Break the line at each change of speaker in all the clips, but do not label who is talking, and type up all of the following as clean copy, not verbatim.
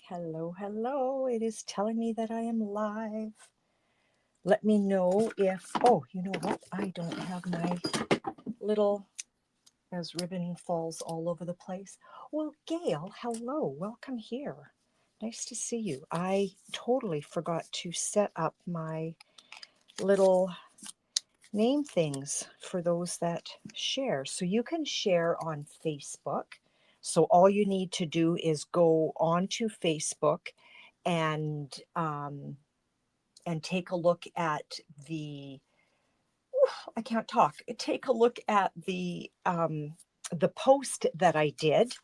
Hello, hello. It is telling me that I am live. Let me know if, oh, you know what? I don't have my little, as ribbon falls all over the place. Well, Gail, hello. Welcome here. Nice to see you. I totally forgot to set up my little name things for those that share. So you can share on Facebook. So all you need to do is go onto Facebook and take a look at the, I can't talk, take a look at the post that I did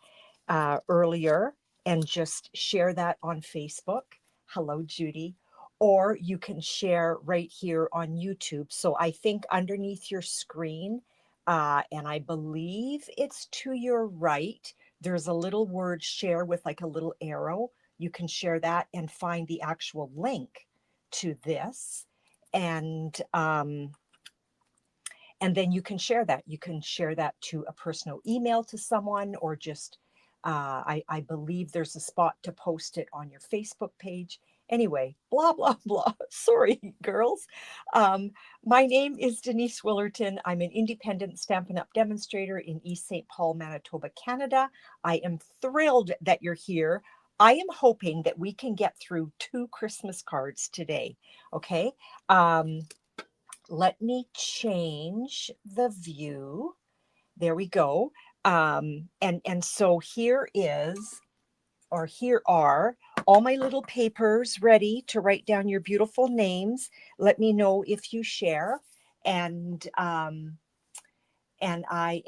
earlier and just share that on Facebook. Hello, Judy. Or you can share right here on YouTube. So I think underneath your screen, and I believe it's to your right, there's a little word share with like a little arrow. You can share that and find the actual link to this. And then you can share that. You can share that to a personal email to someone, or just, I believe there's a spot to post it on your Facebook page. Anyway, blah, blah, blah. Sorry, girls. My name is Denise Willerton. I'm an independent Stampin' Up! Demonstrator in East St. Paul, Manitoba, Canada. I am thrilled that you're here. I am hoping that we can get through 2 Christmas cards today, okay? Let me change the view. There we go. And so here are all my little papers ready to write down your beautiful names. Let me know if you share. And I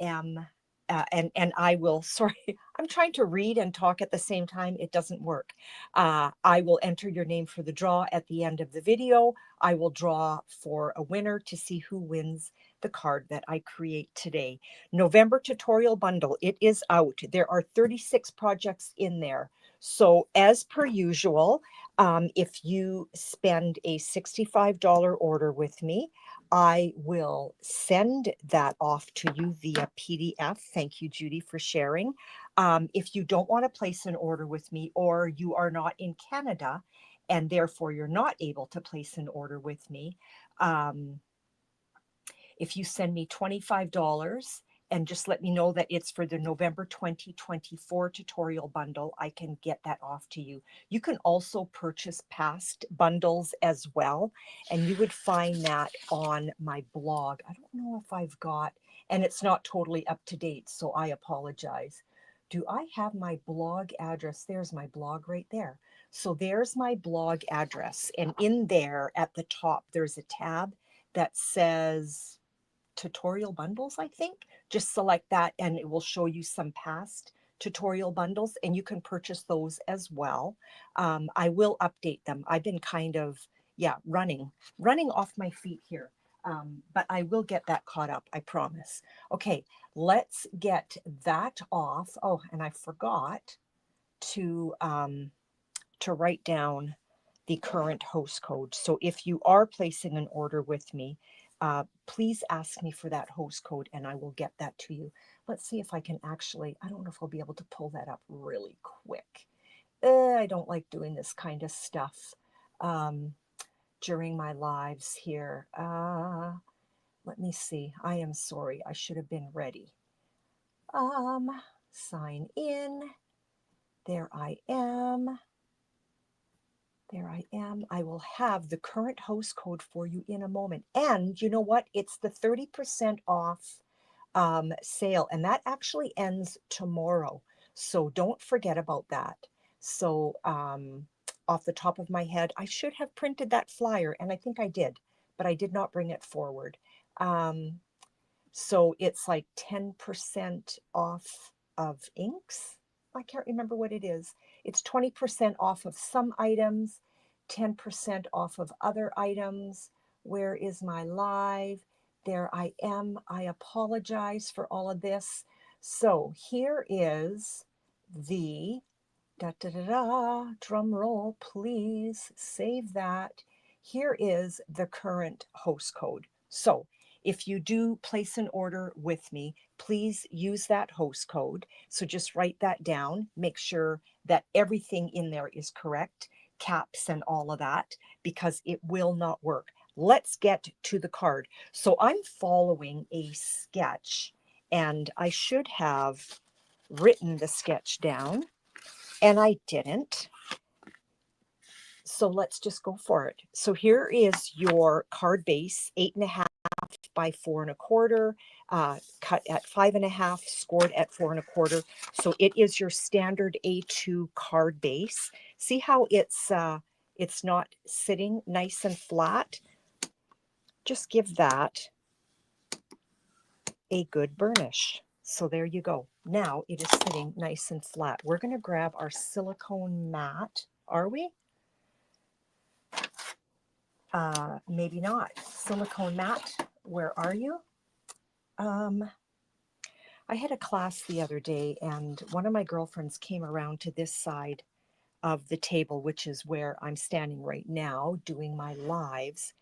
am and I will, sorry, I'm trying to read and talk at the same time. It doesn't work. I will enter your name for the draw at the end of the video. I will draw for a winner to see who wins the card that I create today. November tutorial bundle, it is out. There are 36 projects in there. So as per usual, if you spend a $65 order with me, I will send that off to you via PDF. Thank you, Judy, for sharing. If you don't want to place an order with me, or you are not in Canada and therefore you're not able to place an order with me, if you send me $25 and just let me know that it's for the November 2024 tutorial bundle, I can get that off to you. You can also purchase past bundles as well, and you would find that on my blog. I don't know if I've got, and it's not totally up to date, so I apologize. Do I have my blog address? There's my blog right there. So there's my blog address, and in there at the top, there's a tab that says tutorial bundles, I think. Just select that and it will show you some past tutorial bundles, and you can purchase those as well. I will update them. I've been kind of, running off my feet here. But I will get that caught up, I promise. Okay, let's get that off. Oh, and I forgot to write down the current host code. So if you are placing an order with me, please ask me for that host code and I will get that to you. Let's see if I can actually, I don't know if I'll be able to pull that up really quick. I don't like doing this kind of stuff during my lives here. Let me see. I am sorry. I should have been ready. Sign in. There I am. There I am. I will have the current host code for you in a moment. And you know what? It's the 30% off sale, and that actually ends tomorrow. So don't forget about that. So off the top of my head, I should have printed that flyer, and I think I did, but I did not bring it forward. So it's like 10% off of inks. I can't remember what it is. It's 20% off of some items, 10% off of other items. Where is my live? There I am. I apologize for all of this. So here is the drum roll, please save that. Here is the current host code. So If you do place an order with me, please use that host code. So just write that down. Make sure that everything in there is correct, caps and all of that, because it will not work. Let's get to the card. So I'm following a sketch, and I should have written the sketch down, and I didn't. So let's just go for it. So here is your card base, 8.5 by 4.25, cut at 5.5, scored at 4.25. So it is your standard A2 card base. See how it's not sitting nice and flat? Just give that a good burnish. So there you go. Now it is sitting nice and flat. We're going to grab our silicone mat. Are we? Maybe not. Silicone mat, where are you? I had a class the other day, and one of my girlfriends came around to this side of the table, which is where I'm standing right now doing my lives.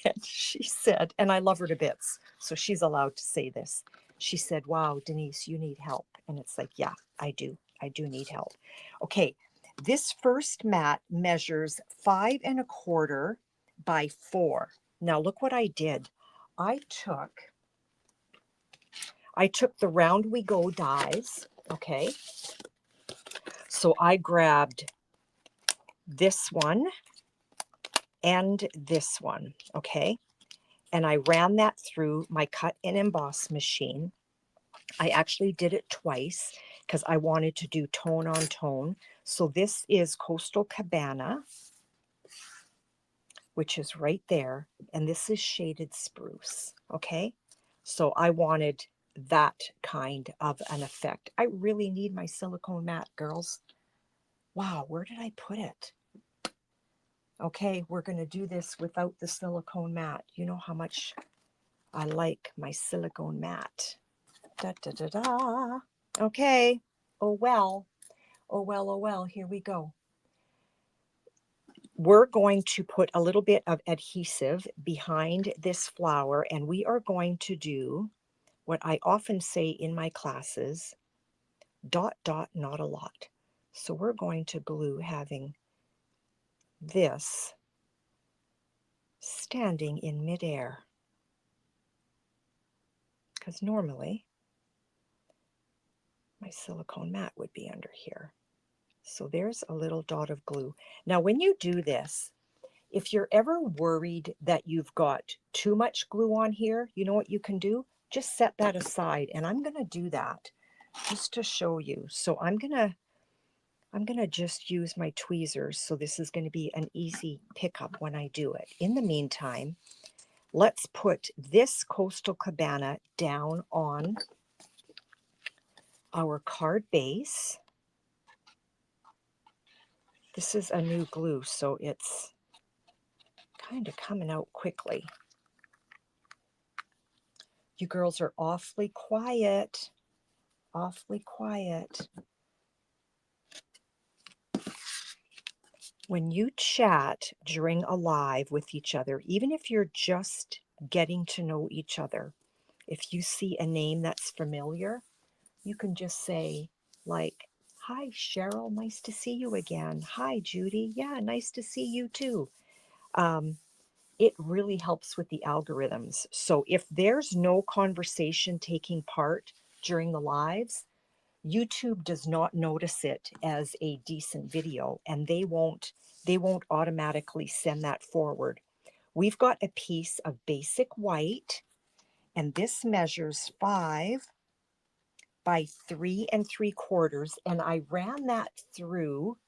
And she said, and I love her to bits, so she's allowed to say this. She said, wow, Denise, you need help. And it's like, yeah, I do. I do need help. Okay, this first mat measures 5.25 by 4. Now look what I did. I took the Round We Go dies, okay? So I grabbed this one and this one, okay? And I ran that through my cut and emboss machine. I actually did it twice because I wanted to do tone on tone. So this is Coastal Cabana, which is right there. And this is Shaded Spruce, okay? So I wanted that kind of an effect. I really need my silicone mat, girls. Wow, where did I put it? Okay, we're going to do this without the silicone mat. You know how much I like my silicone mat. Da, da, da, da. Okay. Oh, well. Oh, well, oh, well. Here we go. We're going to put a little bit of adhesive behind this flower, and we are going to do what I often say in my classes, dot, dot, not a lot. So we're going to glue having this standing in midair, because normally my silicone mat would be under here. So there's a little dot of glue. Now, when you do this, if you're ever worried that you've got too much glue on here, you know what you can do? Just set that aside. And I'm going to do that just to show you. So I'm going to just use my tweezers. So this is going to be an easy pickup when I do it. In the meantime, let's put this Coastal Cabana down on our card base. This is a new glue, so it's kind of coming out quickly. You girls are awfully quiet. Awfully quiet. When you chat during a live with each other, even if you're just getting to know each other, if you see a name that's familiar, you can just say like, hi, Cheryl, nice to see you again. Hi, Judy. Yeah, nice to see you too. It really helps with the algorithms. So if there's no conversation taking part during the lives, YouTube does not notice it as a decent video, and they won't automatically send that forward. We've got a piece of basic white, and this measures 5 by 3.75, and I ran that through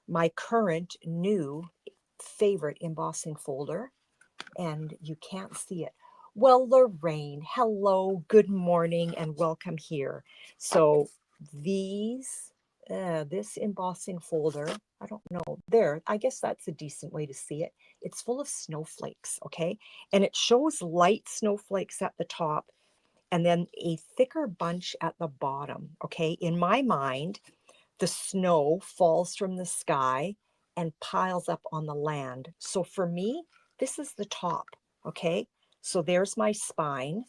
my current new favorite embossing folder, and you can't see it. Well, Lorraine, hello, good morning, and welcome here. So this embossing folder, I don't know, there, I guess that's a decent way to see it. It's full of snowflakes, okay? And it shows light snowflakes at the top and then a thicker bunch at the bottom, okay? In my mind, the snow falls from the sky and piles up on the land. So for me, this is the top, okay? So there's my spine.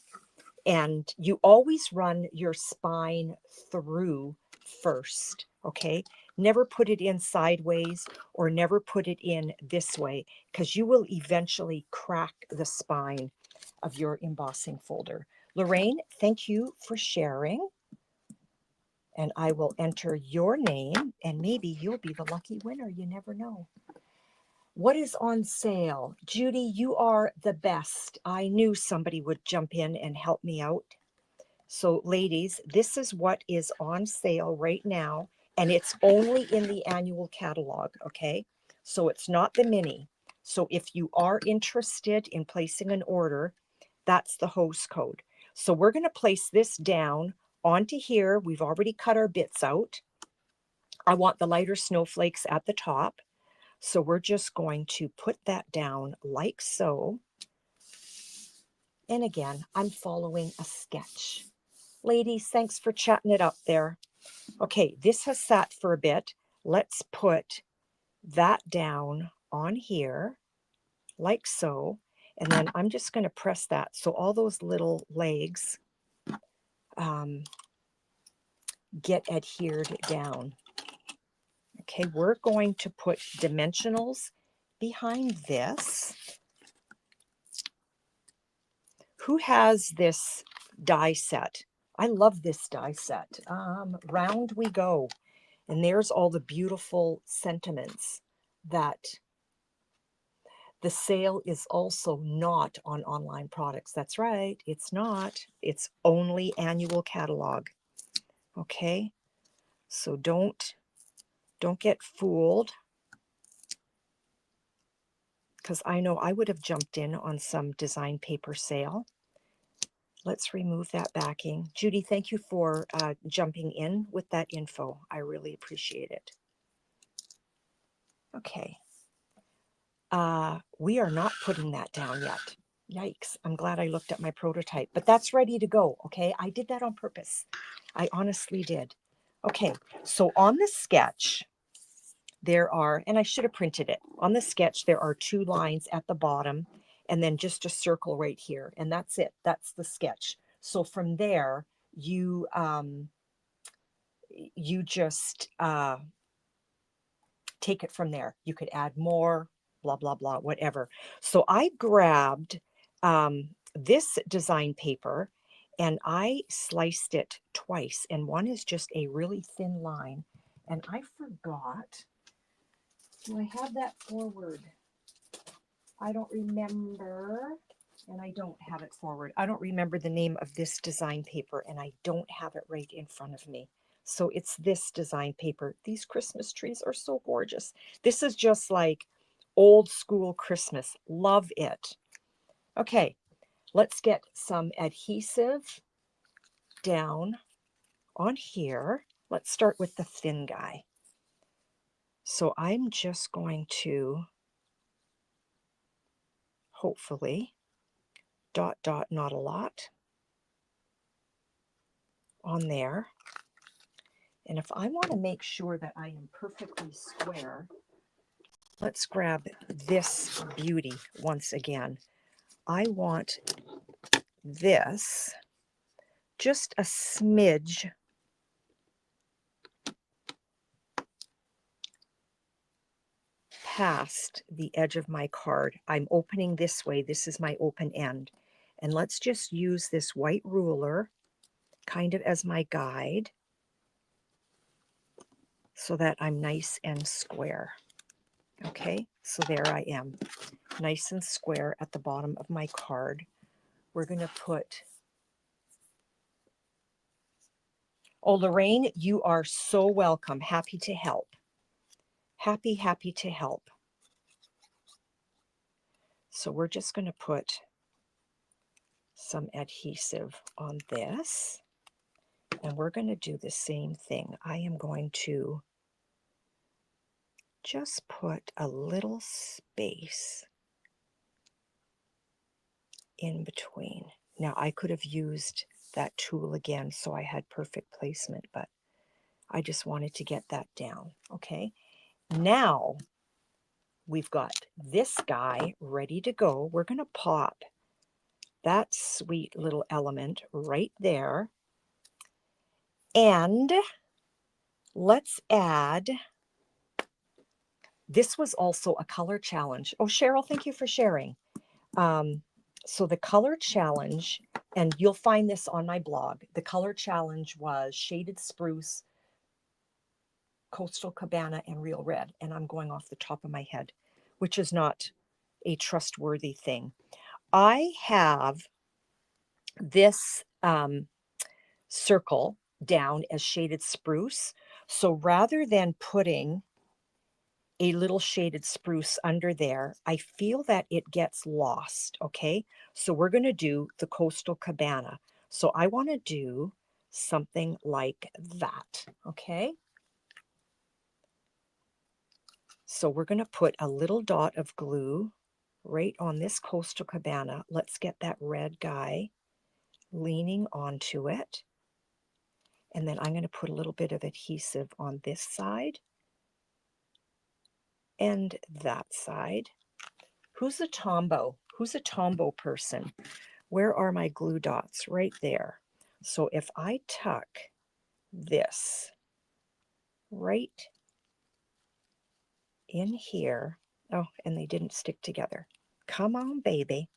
And you always run your spine through first, okay? Never put it in sideways or never put it in this way, because you will eventually crack the spine of your embossing folder. Lorraine, thank you for sharing. And I will enter your name, and maybe you'll be the lucky winner. You never know. What is on sale? Judy, you are the best. I knew somebody would jump in and help me out. So ladies, this is what is on sale right now, and it's only in the annual catalog, okay? So it's not the mini. So if you are interested in placing an order, that's the host code. So we're going to place this down onto here. We've already cut our bits out. I want the lighter snowflakes at the top. So we're just going to put that down like so. And again, I'm following a sketch. Ladies, thanks for chatting it up there. Okay, this has sat for a bit. Let's put that down on here like so. And then I'm just going to press that so all those little legs get adhered down. Okay, we're going to put dimensionals behind this. Who has this die set? I love this die set. Round we go. And there's all the beautiful sentiments that the sale is also not on online products. That's right. It's not. It's only annual catalog. Okay. So don't get fooled, because I know I would have jumped in on some design paper sale. Let's remove that backing. Judy, thank you for jumping in with that info. I really appreciate it. Okay. We are not putting that down yet. Yikes. I'm glad I looked at my prototype, but that's ready to go. Okay. I did that on purpose. I honestly did. Okay. So on the sketch, there are, and I should have printed it. On the sketch, there are 2 lines at the bottom and then just a circle right here. And that's it. That's the sketch. So from there, you just take it from there. You could add more, blah, blah, blah, whatever. So I grabbed this design paper and I sliced it twice. And one is just a really thin line. And I forgot, do I have that forward? I don't remember. And I don't have it forward. I don't remember the name of this design paper, and I don't have it right in front of me. So it's this design paper. These Christmas trees are so gorgeous. This is just like old school Christmas. Love it. Okay, let's get some adhesive down on here. Let's start with the thin guy. So I'm just going to hopefully dot, dot, not a lot on there. And if I want to make sure that I am perfectly square, let's grab this beauty once again. I want this just a smidge past the edge of my card. I'm opening this way. This is my open end. And let's just use this white ruler kind of as my guide so that I'm nice and square. Okay, so there I am, nice and square at the bottom of my card. We're going to put, oh, Lorraine, you are so welcome. Happy to help. Happy to help. So we're just going to put some adhesive on this, and we're going to do the same thing. I am going to just put a little space in between. Now I could have used that tool again so I had perfect placement, but I just wanted to get that down. Okay, now we've got this guy ready to go. We're going to pop that sweet little element right there. And let's add, this was also a color challenge. Oh, Cheryl, thank you for sharing. So the color challenge, and you'll find this on my blog, the color challenge was Shaded Spruce, Coastal Cabana, and Real Red. And I'm going off the top of my head, which is not a trustworthy thing. I have this circle down as Shaded Spruce. So rather than putting a little Shaded Spruce under there, I feel that it gets lost, okay? So we're going to do the Coastal Cabana. So I want to do something like that, okay? So we're going to put a little dot of glue right on this Coastal Cabana. Let's get that red guy leaning onto it. And then I'm going to put a little bit of adhesive on this side and that side. Who's a Tombow? Who's a Tombow person? Where are my glue dots? Right there. So if I tuck this right in here, oh, and they didn't stick together. Come on, baby.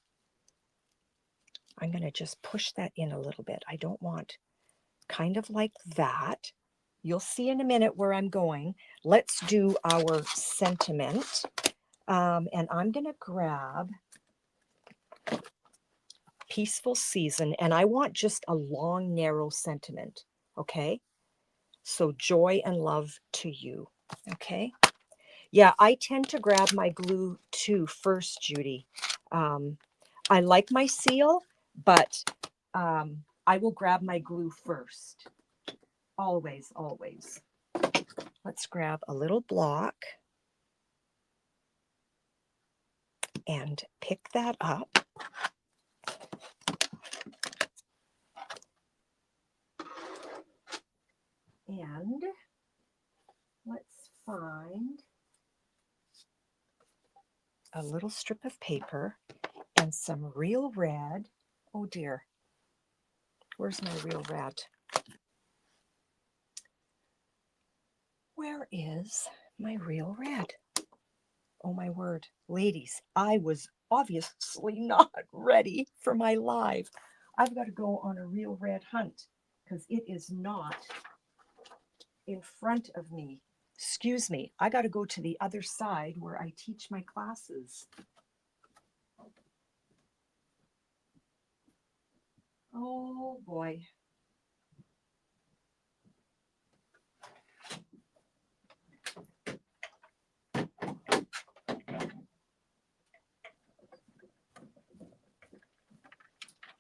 I'm going to just push that in a little bit. I don't want, kind of like that. You'll see in a minute where I'm going. Let's do our sentiment. And I'm going to grab Peaceful Season, and I want just a long, narrow sentiment, okay? So joy and love to you, okay? Yeah, I tend to grab my glue too first, Judy. I like my seal, but I will grab my glue first. Always, always. Let's grab a little block and pick that up. And let's find a little strip of paper and some real red. Oh dear, where's my real red? Where is my real red? Oh my word, ladies, I was obviously not ready for my live. I've got to go on a real red hunt because it is not in front of me. Excuse me, I got to go to the other side where I teach my classes. Oh boy.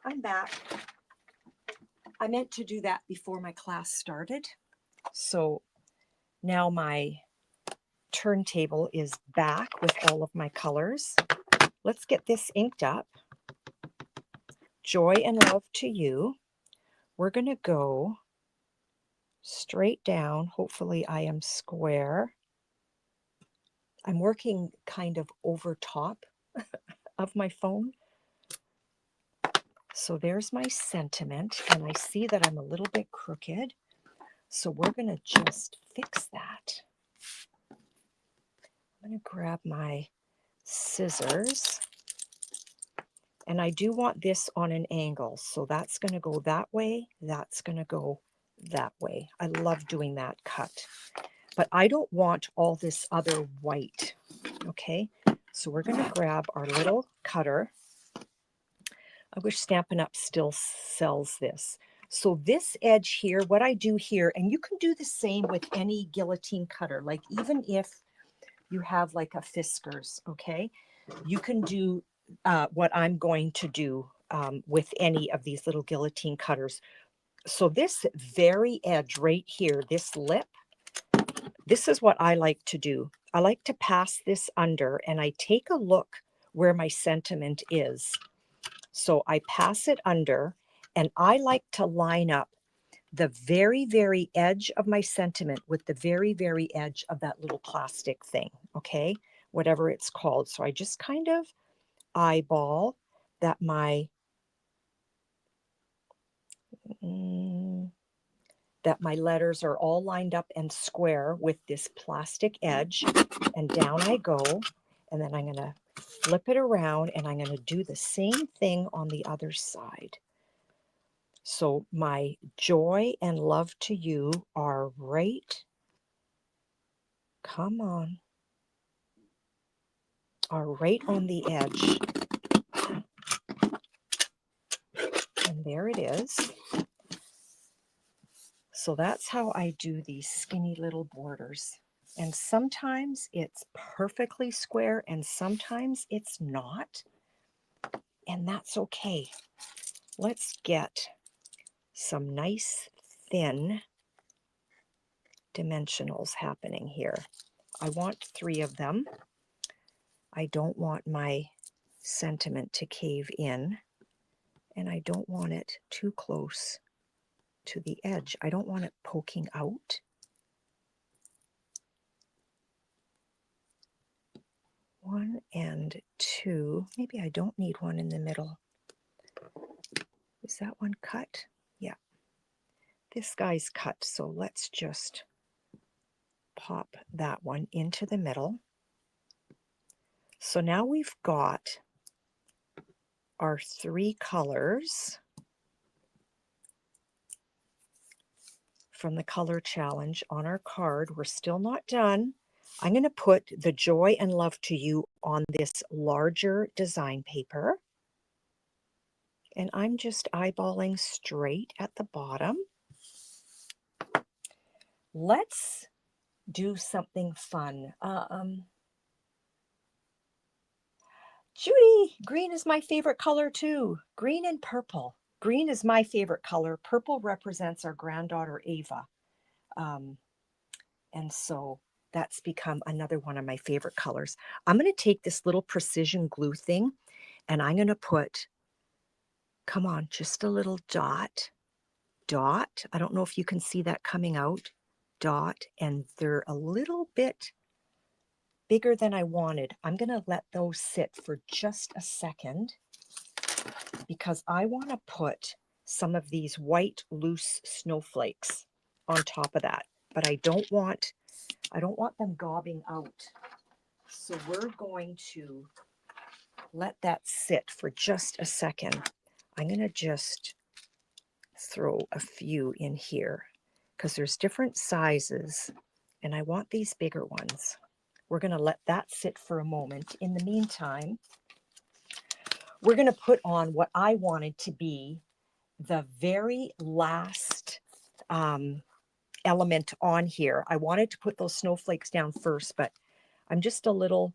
I'm back. I meant to do that before my class started. So now my turntable is back with all of my colors. Let's get this inked up. Joy and love to you. We're going to go straight down. Hopefully I am square. I'm working kind of over top of my phone. So there's my sentiment, and I see that I'm a little bit crooked. So we're going to just fix that. I'm going to grab my scissors. And I do want this on an angle. So that's going to go that way. That's going to go that way. I love doing that cut. But I don't want all this other white. Okay. So we're going to grab our little cutter. I wish Stampin' Up still sells this. So this edge here, what I do here, and you can do the same with any guillotine cutter, like even if you have like a Fiskars, okay? You can do what I'm going to do with any of these little guillotine cutters. So this very edge right here, this lip, this is what I like to do. I like to pass this under and I take a look where my sentiment is. So I pass it under and I like to line up the very, very edge of my sentiment with the very, very edge of that little plastic thing, okay? Whatever it's called. So I just kind of eyeball that my that my letters are all lined up and square with this plastic edge. And down I go. And then I'm going to flip it around and I'm going to do the same thing on the other side. So my joy and love to you are right, come on, are right on the edge. And there it is. So that's how I do these skinny little borders. And sometimes it's perfectly square and sometimes it's not. And that's okay. Let's get some nice thin dimensionals happening here. I want 3 of them. I don't want my sentiment to cave in, and I don't want it too close to the edge. I don't want it poking out. 1 and 2. Maybe I don't need one in the middle. Is that one cut? Yeah. This guy's cut, so let's just pop that one into the middle. So now we've got our 3 colors from the color challenge on our card. We're still not done. I'm going to put the joy and love to you on this larger design paper. And I'm just eyeballing straight at the bottom. Let's do something fun. Judy, green is my favorite color too. Green and purple. Green is my favorite color. Purple represents our granddaughter Ava. And so that's become another one of my favorite colors. I'm going to take this little precision glue thing and I'm going to put, come on, just a little dot. I don't know if you can see that coming out. Dot, and they're a little bit bigger than I wanted. I'm going to let those sit for just a second because I want to put some of these white loose snowflakes on top of that, but I don't want them gobbing out. So we're going to let that sit for just a second. I'm going to just throw a few in here because there's different sizes and I want these bigger ones. We're going to let that sit for a moment. In the meantime, we're going to put on what I wanted to be the very last element on here. I wanted to put those snowflakes down first, but I'm just a little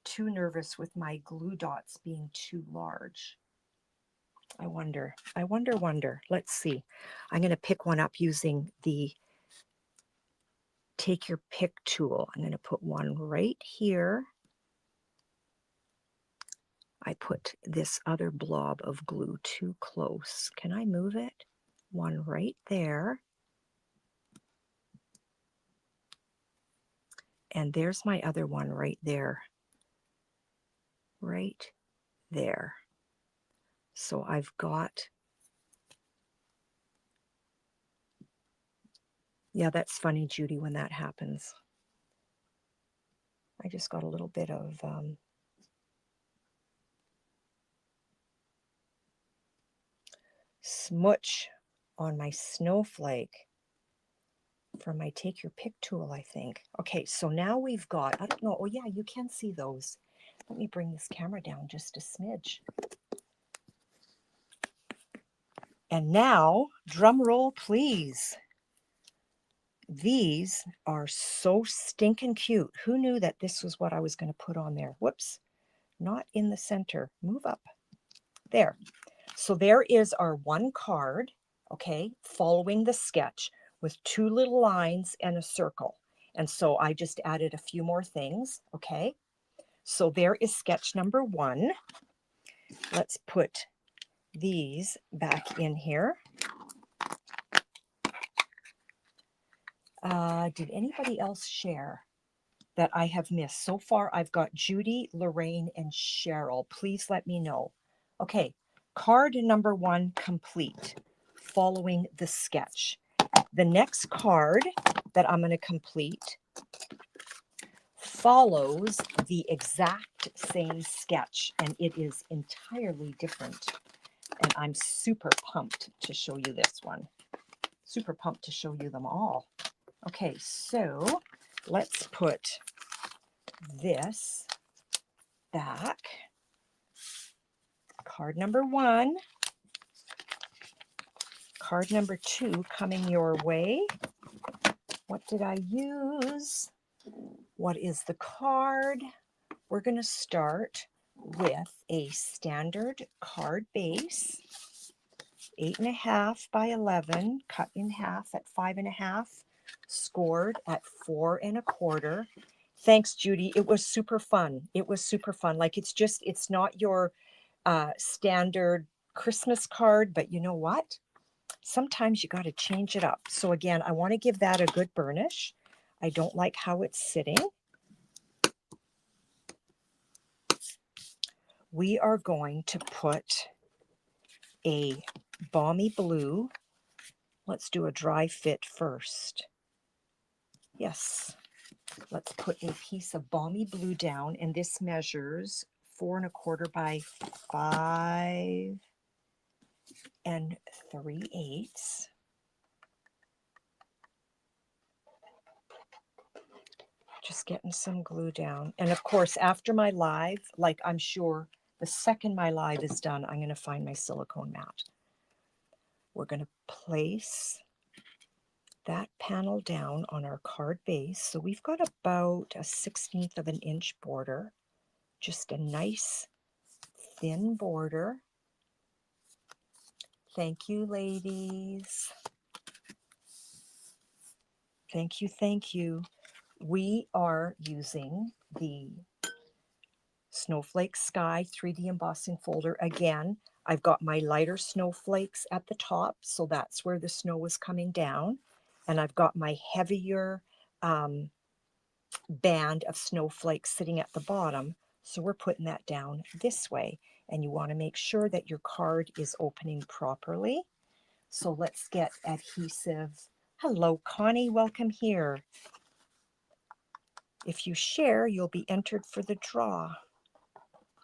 too nervous with my glue dots being too large. I wonder. Let's see. I'm going to pick one up using the Take Your Pick tool. I'm going to put one right here. I put this other blob of glue too close. Can I move it? One right there. And there's my other one right there. Right there. So I've got, yeah, that's funny, Judy, when that happens. I just got a little bit of smudge on my snowflake from my Take Your Pick tool, I think. Okay, so now we've got, I don't know, oh yeah, you can see those. Let me bring this camera down just a smidge. And now, drum roll, please. These are so stinking cute. Who knew that this was what I was going to put on there? Whoops, not in the center. Move up. There. So there is our one card, okay, following the sketch with 2 little lines and a circle. And so I just added a few more things, okay? So there is sketch number 1. Let's put these back in here. Did anybody else share that I have missed? So far, I've got Judy, Lorraine, and Cheryl. Please let me know. Okay, card number 1 complete. following the sketch. The next card that I'm going to complete follows the exact same sketch, and it is entirely different. And I'm super pumped to show you this one. Super pumped to show you them all. Okay, so let's put this back. Card number 1. Card number 2 coming your way. What did I use? What is the card? We're going to start with a standard card base, 8.5 by 11, cut in half at 5.5, scored at 4 1/4. Thanks, Judy. It was super fun. It was super fun. Like, it's not your standard Christmas card, but you know what? Sometimes you got to change it up. So again, I want to give that a good burnish. I don't like how it's sitting. We are going to put a balmy blue. Let's do a dry fit first. Yes. Let's put a piece of balmy blue down, and this measures 4 1/4 by 5 3/8. Just getting some glue down. And of course, after my live, like I'm sure the second my live is done, I'm going to find my silicone mat. We're going to place that panel down on our card base. So we've got about a 1/16 of an inch border, just a nice thin border. Thank you, ladies. Thank you, thank you. We are using the Snowflake Sky 3D embossing folder. Again, I've got my lighter snowflakes at the top, so that's where the snow is coming down. And I've got my heavier band of snowflakes sitting at the bottom. So we're putting that down this way. And you want to make sure that your card is opening properly. So let's get adhesive. Hello, Connie. Welcome here. If you share, you'll be entered for the draw.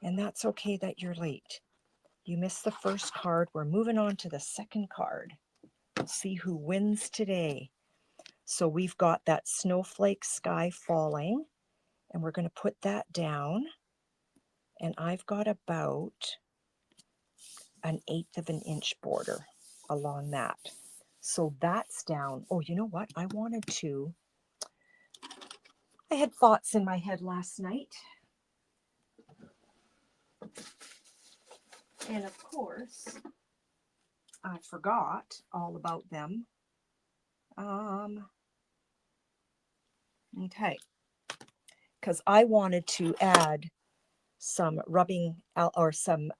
And that's okay that you're late. You missed the first card. We're moving on to the second card. We'll see who wins today. So we've got that Snowflake Sky falling, and we're going to put that down. And I've got about 1/8 of an inch border along that. So that's down. Oh, you know what? I had thoughts in my head last night. And of course, I forgot all about them. Okay. Because I wanted to add some rubbing or some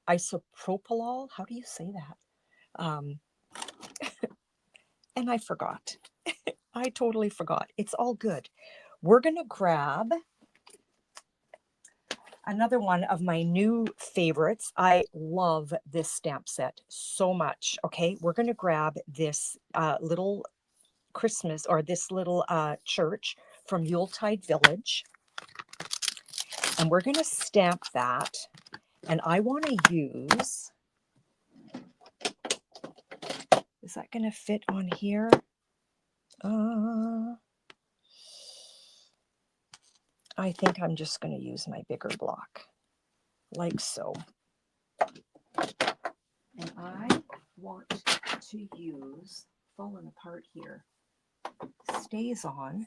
isopropyl. How do you say that? And I forgot. I totally forgot. It's all good. We're going to grab another one of my new favorites. I love this stamp set so much. Okay, we're going to grab this little Christmas, or this little church from Yuletidevillage. And we're going to stamp that. And I want to use, is that going to fit on here? I think I'm just going to use my bigger block, like so. And I want to use, falling apart here, stays on,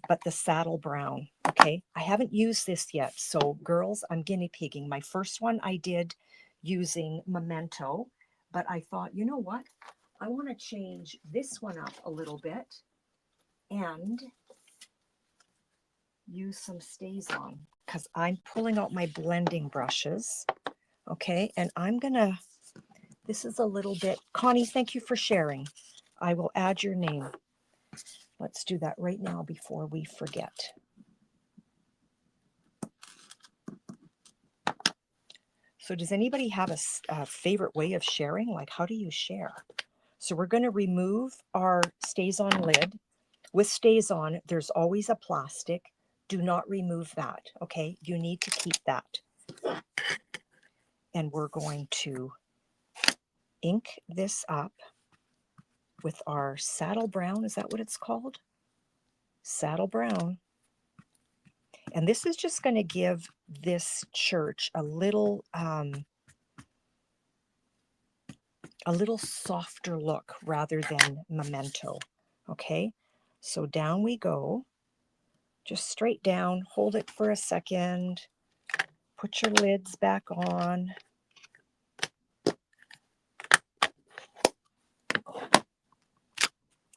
but the saddle brown. Okay, I haven't used this yet, so girls, I'm guinea pigging. My first one I did using Memento, but I thought, you know what? I want to change this one up a little bit and use some stays on, because I'm pulling out my blending brushes. Okay, and I'm gonna, this is a little bit, Connie, thank you for sharing. I will add your name. Let's do that right now before we forget. So does anybody have a favorite way of sharing? Like, how do you share? So we're going to remove our StazOn lid. With StazOn, there's always a plastic. Do not remove that, okay? You need to keep that. And we're going to ink this up with our saddle brown. Is that what it's called? Saddle brown. And this is just going to give this church a little softer look rather than memento. Okay, so down we go, just straight down. Hold it for a second. Put your lids back on.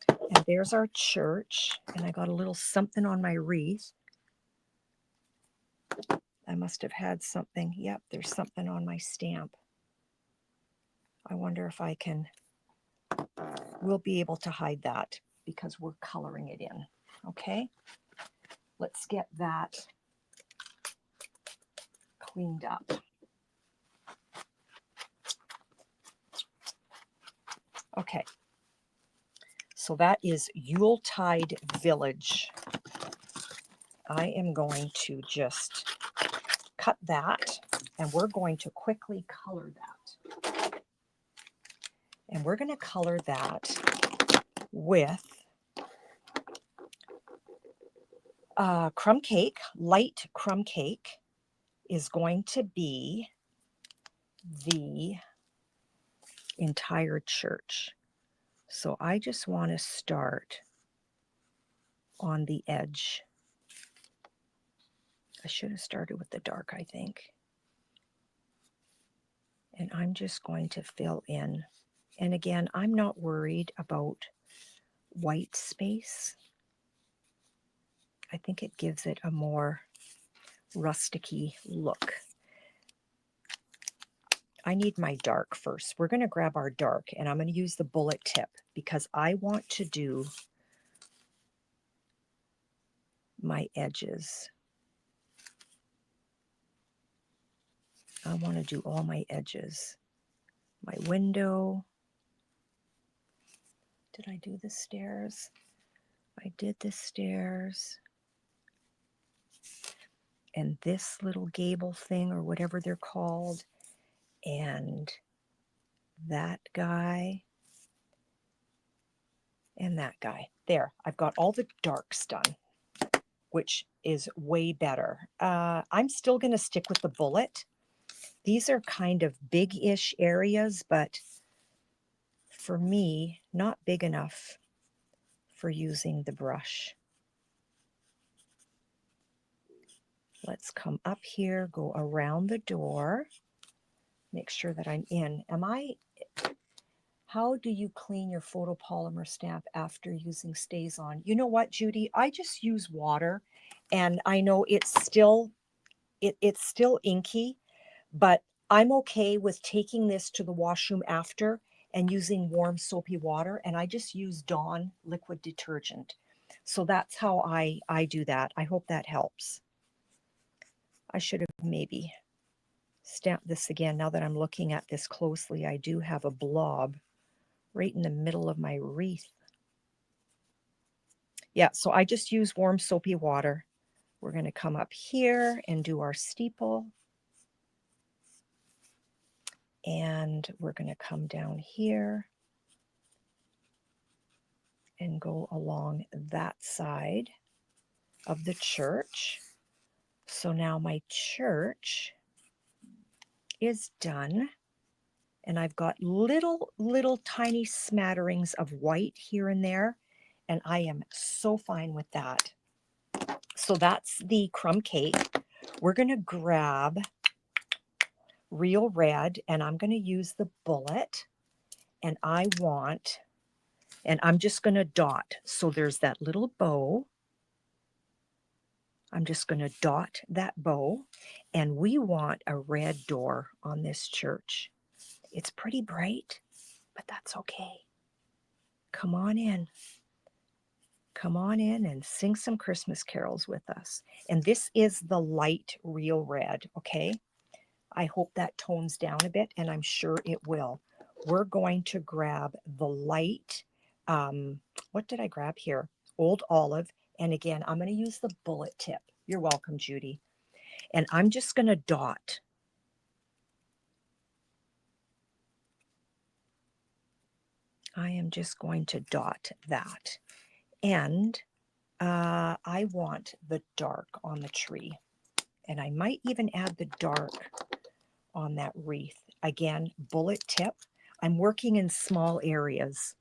And there's our church. And I got a little something on my wreath. I must have had something. Yep, there's something on my stamp. I wonder if I can, we'll be able to hide that because we're coloring it in. Okay, let's get that cleaned up. Okay, so that is Yuletide Village. I am going to just cut that, and we're going to quickly color that. And we're going to color that with crumb cake. Light crumb cake is going to be the entire church. So I just want to start on the edge. I should have started with the dark, I think. And I'm just going to fill in. And again, I'm not worried about white space. I think it gives it a more rusticy look. I need my dark first. We're going to grab our dark, and I'm going to use the bullet tip because I want to do my edges. I want to do all my edges. My window. Did I do the stairs? I did the stairs. And this little gable thing, or whatever they're called. And that guy. And that guy. There, I've got all the darks done, which is way better. I'm still going to stick with the bullet. These are kind of big-ish areas, but for me, not big enough for using the brush. Let's come up here, go around the door, make sure that I'm in. How do you clean your photopolymer stamp after using StazOn? You know what, Judy? I just use water, and I know it's still inky, but I'm okay with taking this to the washroom after and using warm soapy water, and I just use Dawn liquid detergent. So that's how I do that. I hope that helps. I should have maybe stamped this again. Now that I'm looking at this closely, I do have a blob right in the middle of my wreath. Yeah, so I just use warm soapy water. We're going to come up here and do our steeple. And we're going to come down here and go along that side of the church. So now my church is done. And I've got little tiny smatterings of white here and there. And I am so fine with that. So that's the crumb cake. We're going to grab Real Red, and I'm going to use the bullet. And I'm just going to dot. So there's that little bow. I'm just going to dot that bow. And we want a red door on this church. It's pretty bright, but that's okay. Come on in. Come on in and sing some Christmas carols with us. And this is the light Real Red, okay? I hope that tones down a bit, and I'm sure it will. We're going to grab the light, what did I grab here? Old Olive. And again, I'm going to use the bullet tip. You're welcome, Judy. And I'm just going to dot. I am just going to dot that. And I want the dark on the tree. And I might even add the dark on that wreath. Again, bullet tip. I'm working in small areas,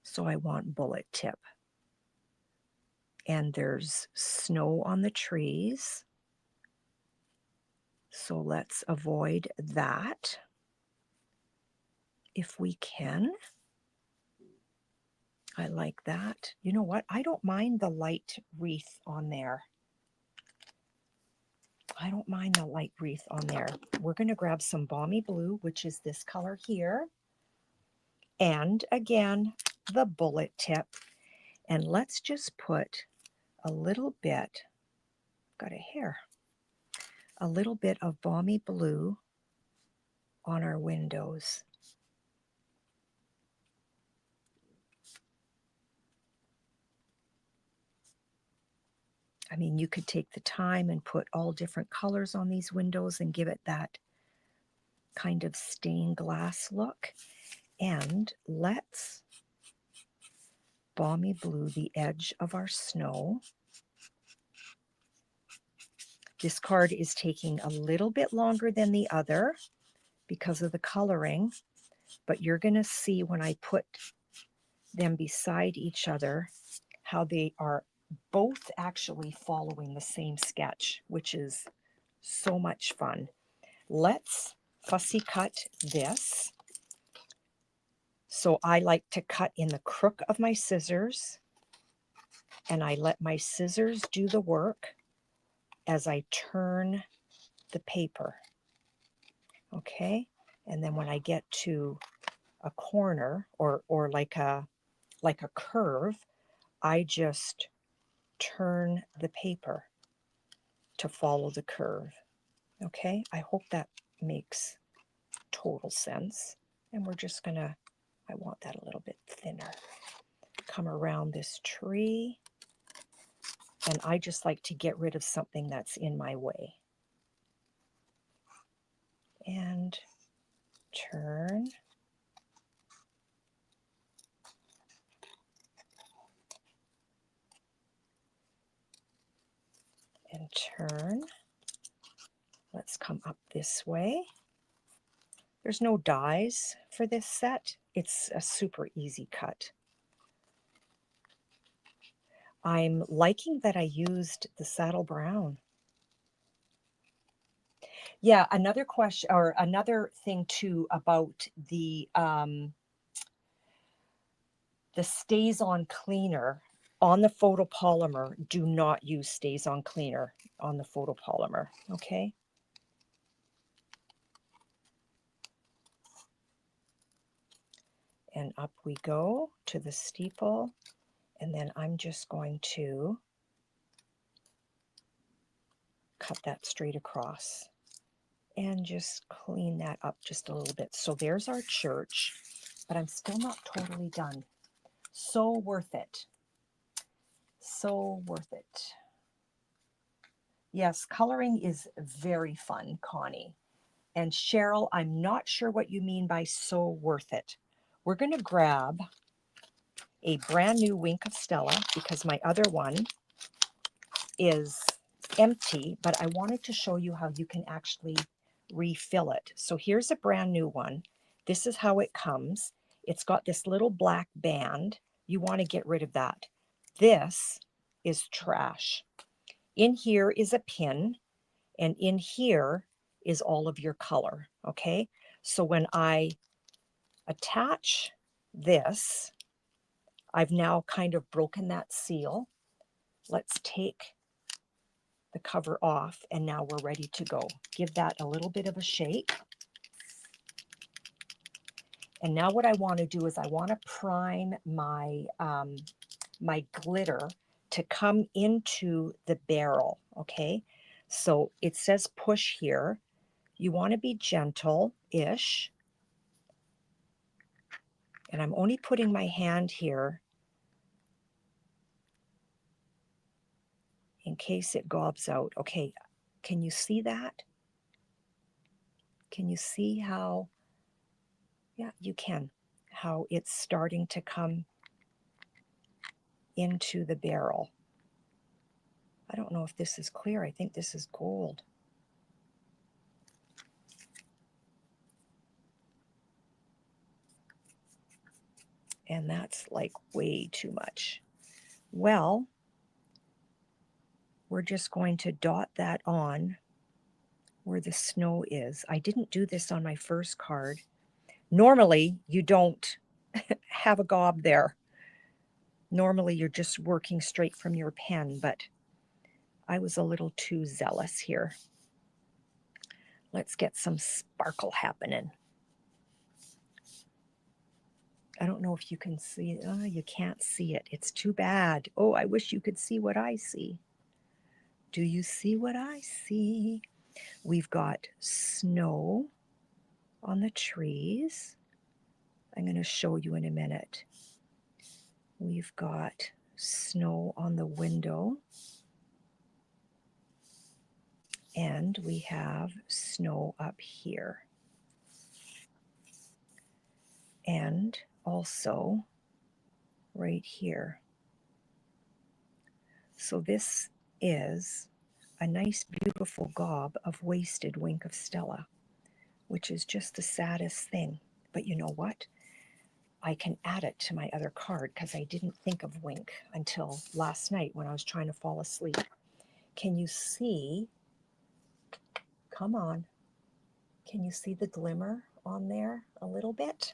so I want bullet tip. And there's snow on the trees, so let's avoid that if we can. I like that. You know what? I don't mind the light wreath on there. I don't mind the light wreath on there. We're going to grab some Balmy Blue, which is this color here. And again, the bullet tip. And let's just put a little bit, got a hair, a little bit of Balmy Blue on our windows. I mean, you could take the time and put all different colors on these windows and give it that kind of stained glass look. And let's Balmy Blue the edge of our snow. This card is taking a little bit longer than the other because of the coloring, but you're going to see when I put them beside each other how they are both actually following the same sketch, which is so much fun. Let's fussy cut this. So I like to cut in the crook of my scissors, and I let my scissors do the work as I turn the paper. Okay, and then when I get to a corner or like a curve, I just turn the paper to follow the curve. Okay, I hope that makes total sense. And we're just gonna, I want that a little bit thinner. Come around this tree, and I just like to get rid of something that's in my way. And turn. And turn. Let's come up this way. There's no dies for this set. It's a super easy cut. I'm liking that I used the saddle brown. Yeah, another question or another thing too about the Stays On cleaner on the photopolymer. Do not use Stays On cleaner on the photopolymer, okay? And up we go to the steeple, and then I'm just going to cut that straight across and just clean that up just a little bit. So there's our church, but I'm still not totally done. So worth it. So worth it. Yes, coloring is very fun, Connie. And Cheryl, I'm not sure what you mean by so worth it. We're going to grab a brand new Wink of Stella because my other one is empty, but I wanted to show you how you can actually refill it. So here's a brand new one. This is how it comes. It's got this little black band. You want to get rid of that. This is trash. In here is a pin, and in here is all of your color, okay? So when I attach this, I've now kind of broken that seal. Let's take the cover off, and now we're ready to go. Give that a little bit of a shake. And now what I want to do is I want to prime my, my glitter to come into the barrel, okay? So it says push here. You want to be gentle-ish. And I'm only putting my hand here in case it gobs out. Okay, can you see that? Can you see how, yeah, you can, how it's starting to come into the barrel. I don't know if this is clear. I think this is gold. And that's like way too much. Well, we're just going to dot that on where the snow is. I didn't do this on my first card. Normally, you don't have a gob there. Normally, you're just working straight from your pen, but I was a little too zealous here. Let's get some sparkle happening. I don't know if you can see it. Oh, you can't see it. It's too bad. Oh, I wish you could see what I see. Do you see what I see? We've got snow on the trees. I'm going to show you in a minute. We've got snow on the window. And we have snow up here. And also right here. So this is a nice, beautiful gob of wasted Wink of Stella, which is just the saddest thing. But you know what? I can add it to my other card because I didn't think of Wink until last night when I was trying to fall asleep. Can you see? Come on. Can you see the glimmer on there a little bit?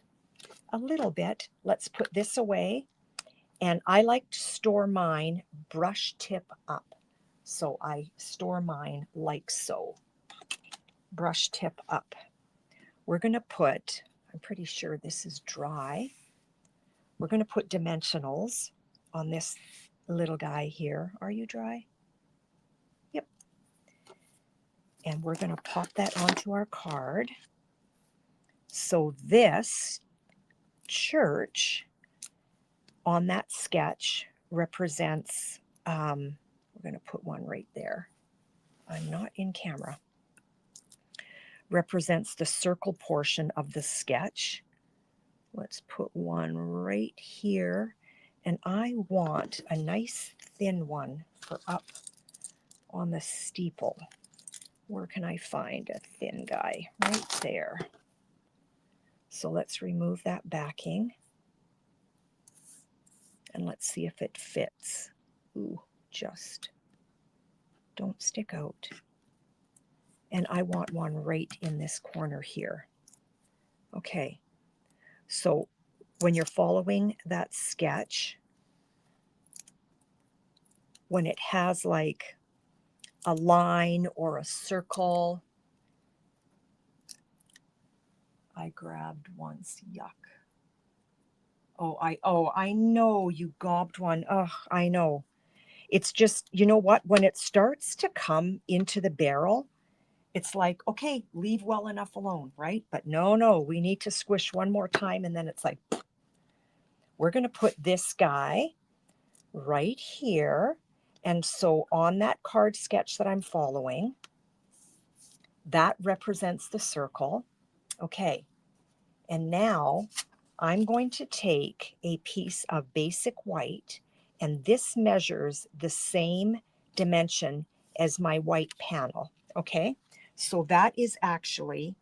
A little bit. Let's put this away. And I like to store mine brush tip up. So I store mine like so. Brush tip up. We're going to put, I'm pretty sure this is dry. We're going to put dimensionals on this little guy here. Are you dry? Yep. And we're going to pop that onto our card. So this church on that sketch represents, we're going to put one right there. I'm not in camera. Represents the circle portion of the sketch. Let's put one right here. And I want a nice thin one for up on the steeple. Where can I find a thin guy? Right there. So let's remove that backing. And let's see if it fits. Ooh, just don't stick out. And I want one right in this corner here. Okay, so when you're following that sketch, when it has like a line or a circle, I grabbed once, yuck. Oh, I know you gobbed one. Oh, I know. It's just, you know what? When it starts to come into the barrel, it's like, okay, leave well enough alone, right? But no, we need to squish one more time. And then it's like, we're going to put this guy right here. And so on that card sketch that I'm following, that represents the circle. Okay. And now I'm going to take a piece of basic white, and this measures the same dimension as my white panel. Okay. So that is actually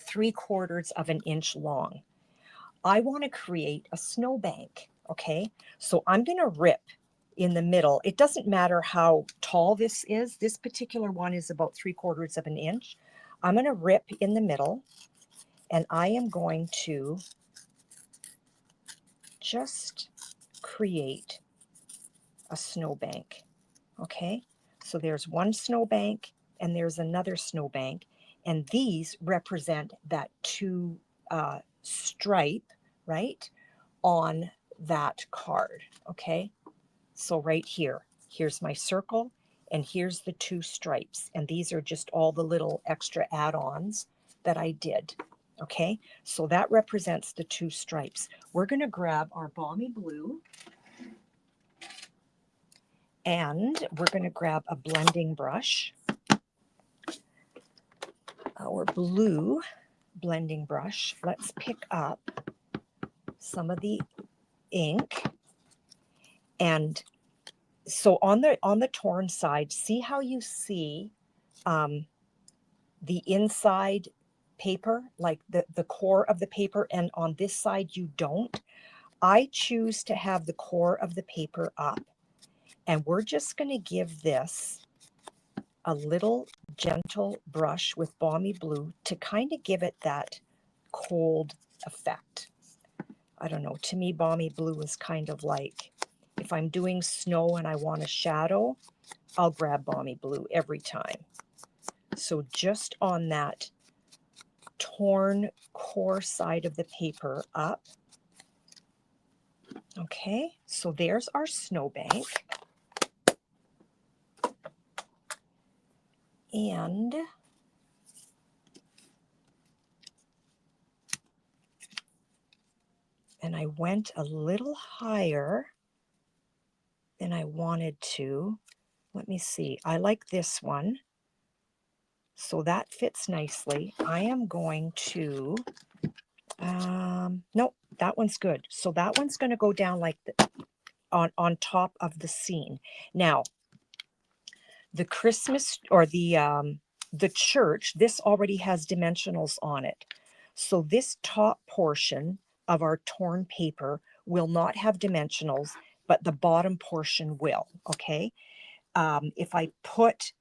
3/4 of an inch long. I want to create a snowbank. Okay. So I'm going to rip in the middle. It doesn't matter how tall this is. This particular one is about 3/4 of an inch. I'm going to rip in the middle, and I am going to just create a snowbank. Okay, so there's one snowbank and there's another snowbank, and these represent that two stripe, right, on that card. Okay, so right here, here's my circle, And here's the 2 stripes. And these are just all the little extra add-ons that I did. Okay, so that represents the 2 stripes. We're going to grab our balmy blue and we're going to grab a blending brush, our blue blending brush. Let's pick up some of the ink. And so on the torn side, see how you see the inside paper, like the core of the paper, and on this side you don't. I choose to have the core of the paper up, and we're just going to give this a little gentle brush with balmy blue to kind of give it that cold effect. I don't know, to me balmy blue is kind of like, if I'm doing snow and I want a shadow, I'll grab balmy blue every time. So just on that torn core side of the paper up. Okay, so there's our snowbank. And I went a little higher than I wanted to. Let me see. I like this one. So that fits nicely. I am going to, no, that one's good. So that one's going to go down like on top of the scene. Now, the Christmas or the church, this already has dimensionals on it. So this top portion of our torn paper will not have dimensionals, but the bottom portion will, okay? If I put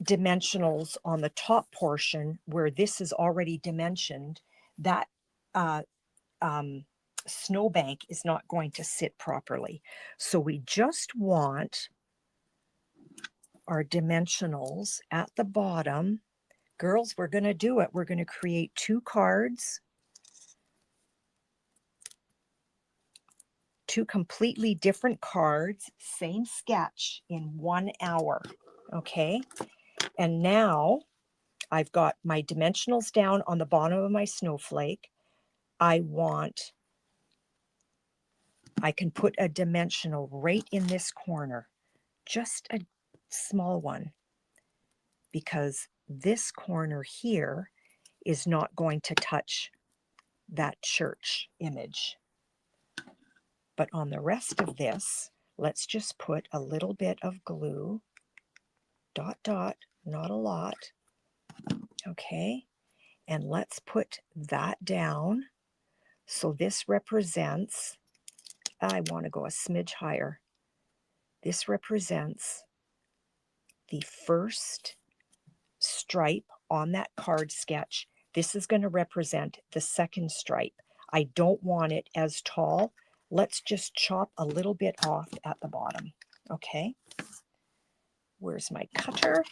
dimensionals on the top portion where this is already dimensioned, that snowbank is not going to sit properly. So we just want our dimensionals at the bottom. Girls, we're going to do it. We're going to create 2 cards, 2 completely different cards, same sketch in 1 hour. Okay, and now I've got my dimensionals down on the bottom of my snowflake. I can put a dimensional right in this corner, just a small one, because this corner here is not going to touch that church image. But on the rest of this, let's just put a little bit of glue, dot, dot, not a lot. Okay, and let's put that down. So this represents, I want to go a smidge higher. This represents the first stripe on that card sketch. This is going to represent the second stripe. I don't want it as tall. Let's just chop a little bit off at the bottom. Okay, where's my cutter?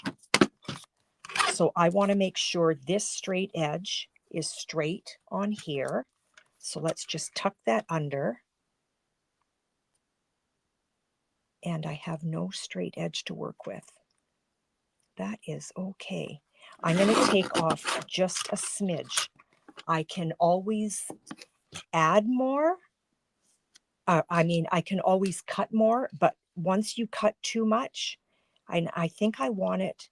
So I want to make sure this straight edge is straight on here. So let's just tuck that under. And I have no straight edge to work with. That is okay. I'm going to take off just a smidge. I can always add more. I can always cut more, but once you cut too much, I think I want it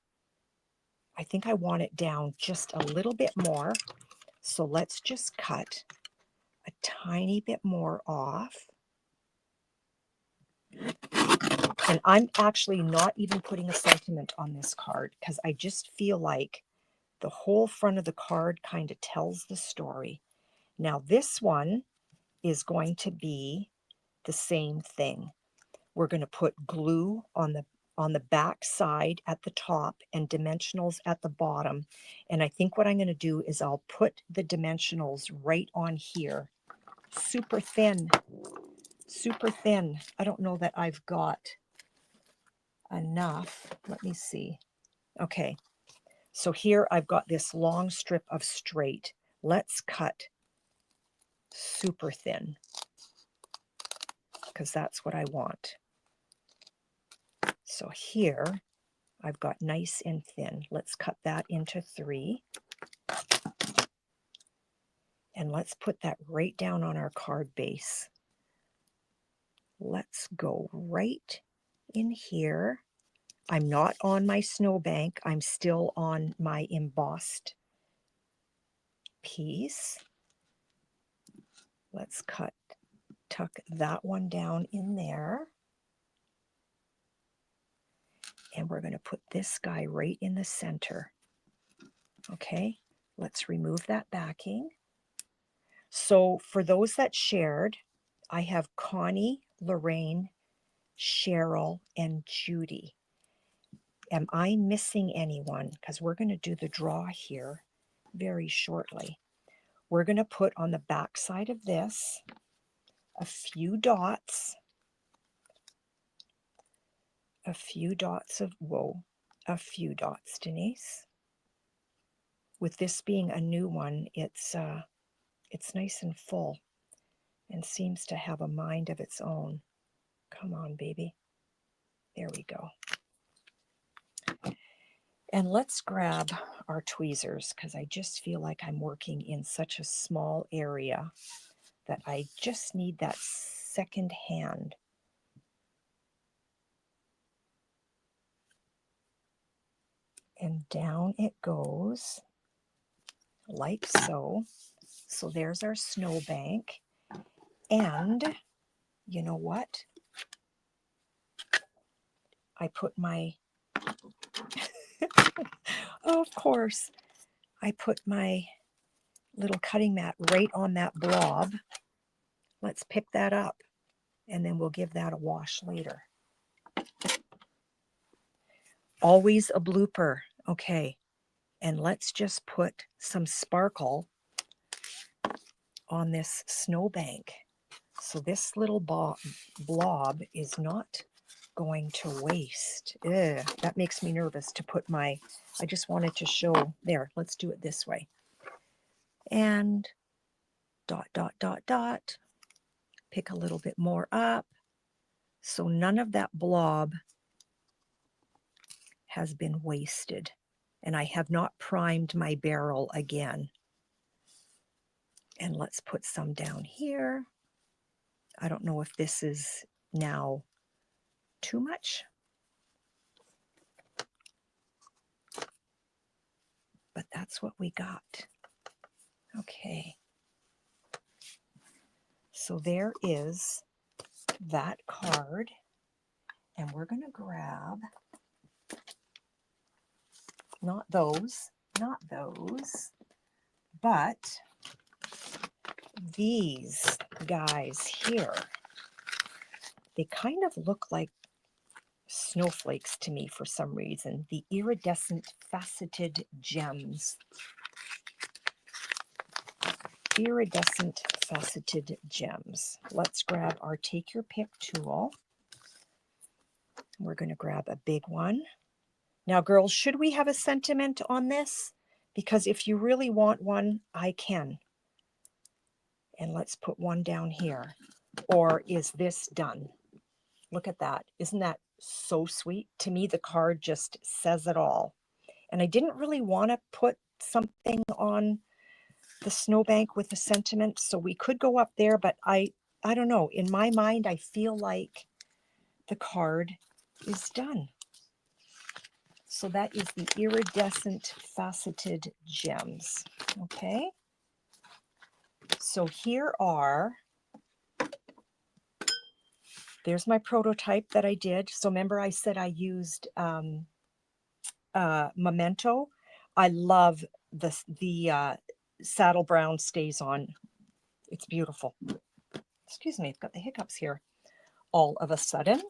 down just a little bit more. So let's just cut a tiny bit more off. And I'm actually not even putting a sentiment on this card because I just feel like the whole front of the card kind of tells the story. Now this one is going to be the same thing. We're going to put glue on the back side at the top and dimensionals at the bottom. And I think what I'm going to do is I'll put the dimensionals right on here. Super thin. Super thin. I don't know that I've got enough. Let me see. Okay. So here I've got this long strip of straight. Let's cut super thin because that's what I want. So here I've got nice and thin. Let's cut that into 3. And let's put that right down on our card base. Let's go right in here. I'm not on my snowbank. I'm still on my embossed piece. Let's tuck that one down in there. And we're going to put this guy right in the center. Okay, let's remove that backing. So for those that shared, I have Connie, Lorraine, Cheryl, and Judy. Am I missing anyone? Because we're going to do the draw here very shortly. We're going to put on the back side of this a few dots. A few dots, Denise. With this being a new one, it's nice and full and seems to have a mind of its own. Come on, baby. There we go. And let's grab our tweezers, because I just feel like I'm working in such a small area that I just need that second hand. And down it goes, like so. So there's our snowbank. And you know what? I put my, oh, of course, I put my little cutting mat right on that blob. Let's pick that up, and then we'll give that a wash later. Always a blooper. Okay, and let's just put some sparkle on this snowbank. So this little blob is not going to waste. Ugh, that makes me nervous to put my, I just wanted to show, there, let's do it this way. And dot, dot, dot, dot. Pick a little bit more up. So none of that blob has been wasted. And I have not primed my barrel again. And let's put some down here. I don't know if this is now too much. But that's what we got. Okay. So there is that card. And we're going to grab, not those, but these guys here. They kind of look like snowflakes to me for some reason. The iridescent faceted gems. Iridescent faceted gems. Let's grab our take your pick tool. We're going to grab a big one. Now, girls, should we have a sentiment on this? Because if you really want one, I can. And let's put one down here. Or is this done? Look at that. Isn't that so sweet? To me, the card just says it all. And I didn't really want to put something on the snowbank with a sentiment, so we could go up there, but I don't know. In my mind, I feel like the card is done. So that is the iridescent faceted gems. Okay. So here are, there's my prototype that I did. So remember I said I used Memento. I love the saddle brown stays on. It's beautiful. Excuse me, I've got the hiccups here all of a sudden.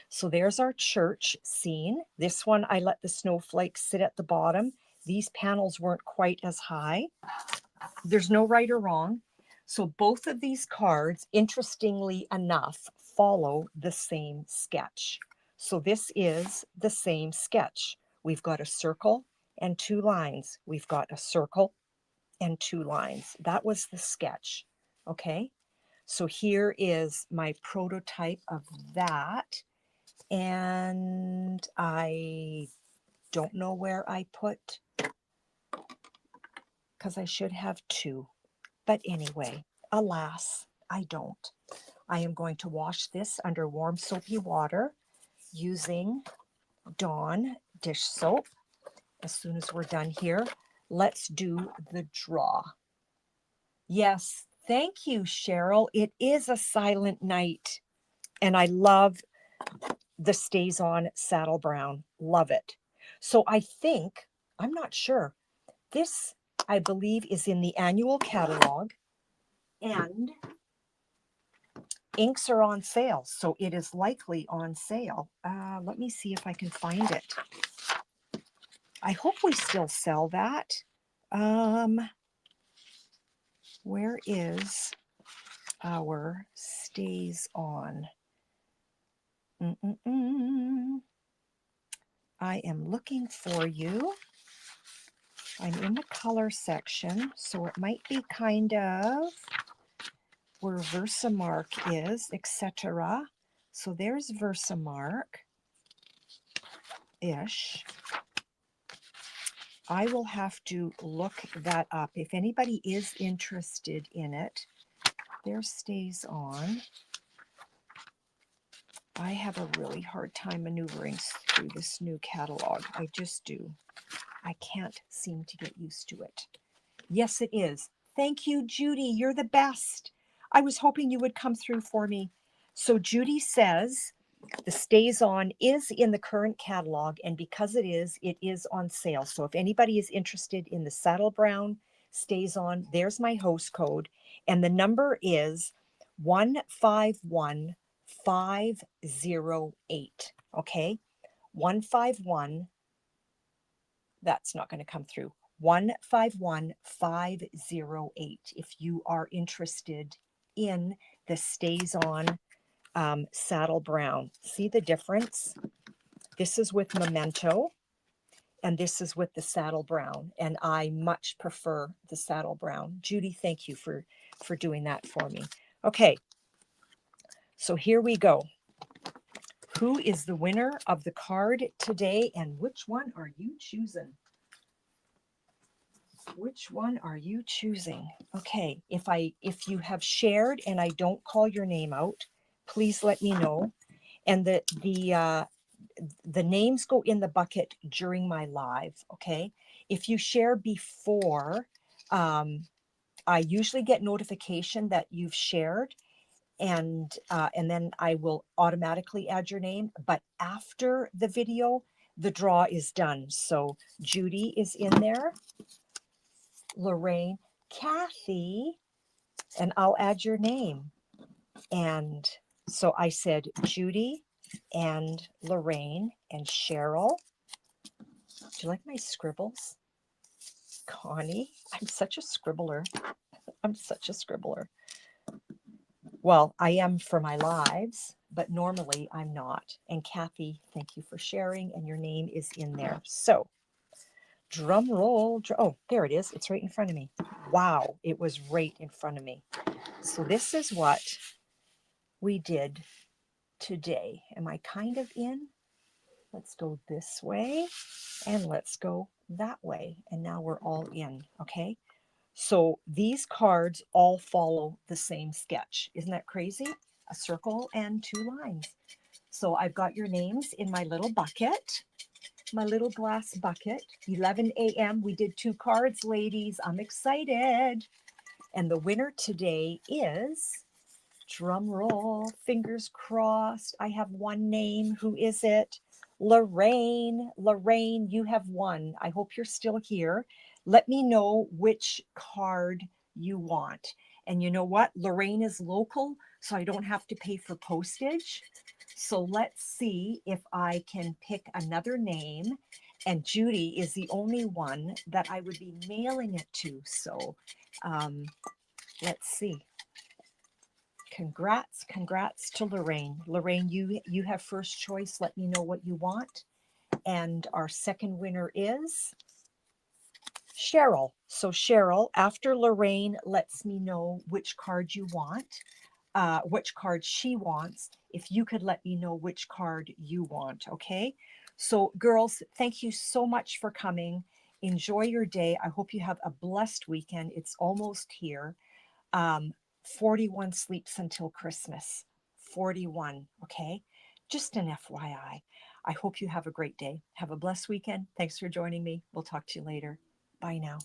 So there's our church scene. This one, I let the snowflakes sit at the bottom. These panels weren't quite as high. There's no right or wrong. So both of these cards, interestingly enough, follow the same sketch. So this is the same sketch. We've got a circle and 2 lines. We've got a circle and 2 lines. That was the sketch. Okay. So here is my prototype of that. And I don't know where I put, because I should have two. But anyway, alas, I don't. I am going to wash this under warm soapy water using Dawn dish soap. As soon as we're done here, let's do the draw. Yes, thank you, Cheryl. It is a silent night, and I love the Stays On Saddle Brown. Love it. So I think, I'm not sure, this, I believe, is in the annual catalog, and inks are on sale, so it is likely on sale. Let me see if I can find it. I hope we still sell that. Where is our Stays On? I am looking for you. I'm in the color section, so it might be kind of where Versamark is, etc. So there's Versamark-ish. I will have to look that up. If anybody is interested in it, there Stays On. I have a really hard time maneuvering through this new catalog. I just do. I can't seem to get used to it. Yes, it is. Thank you, Judy. You're the best. I was hoping you would come through for me. So Judy says the Stays On is in the current catalog, and because it is on sale. So if anybody is interested in the Saddle Brown Stays On, there's my host code, and the number is 151508. Okay, 151. That's not going to come through. 151508 if you are interested in the Stays On Saddle Brown. See the difference? This is with Memento, and this is with the Saddle Brown, and I much prefer the Saddle Brown. Judy, thank you for doing that for me. Okay, so here we go. Who is the winner of the card today, and which one are you choosing? Which one are you choosing? Okay, if you have shared and I don't call your name out, please let me know. And the names go in the bucket during my live. Okay, if you share before, I usually get notification that you've shared, and then I will automatically add your name. But after the video, the draw is done. So Judy is in there. Lorraine, Kathy, and I'll add your name. And so I said Judy and Lorraine and Cheryl. Do you like my scribbles? Connie, I'm such a scribbler. I'm such a scribbler. Well, I am for my lives, but normally I'm not. And Kathy, thank you for sharing, and your name is in there. So drum roll. Oh, there it is. It's right in front of me. Wow, it was right in front of me. So this is what we did today. Am I kind of in? Let's go this way, and let's go that way. And now we're all in, okay? So these cards all follow the same sketch. Isn't that crazy? A circle and two lines. So I've got your names in my little bucket. My little glass bucket. 11 a.m. We did 2 cards, ladies. I'm excited. And the winner today is, drum roll, fingers crossed. I have one name. Who is it? Lorraine. Lorraine, you have won. I hope you're still here. Let me know which card you want. And you know what? Lorraine is local, so I don't have to pay for postage. So let's see if I can pick another name. And Judy is the only one that I would be mailing it to. So let's see. Congrats to Lorraine. Lorraine, you have first choice. Let me know what you want. And our second winner is Cheryl. So Cheryl, after Lorraine lets me know which card you want, which card she wants, if you could let me know which card you want, okay? So girls, thank you so much for coming. Enjoy your day. I hope you have a blessed weekend. It's almost here. 41 sleeps until Christmas. 41, okay? Just an FYI. I hope you have a great day. Have a blessed weekend. Thanks for joining me. We'll talk to you later. Bye now.